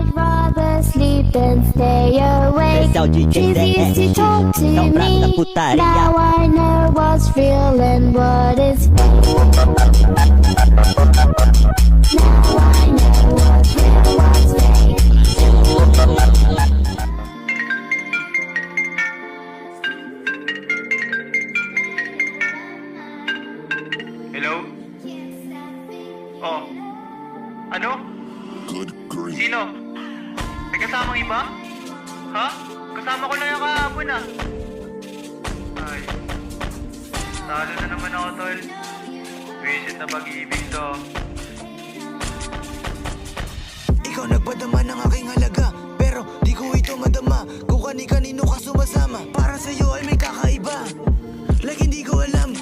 I'd rather sleep than stay awake. Trees used to talk to me. Now I know what's real and what is fake. Now I know what's real, what's fake. Hello? Oh. Ano? Good grief. Sino? May kasamang iba? Ha? Kasama ko lang yung kahapon ah. Ay. Talo na naman ako, tol. Visit na pag-ibig to. Ikaw nagpadama ng aking halaga, pero di ko ito madama. Kung kani-kanino ka sumasama, para sa'yo ay may kakaiba. Like hindi ko alam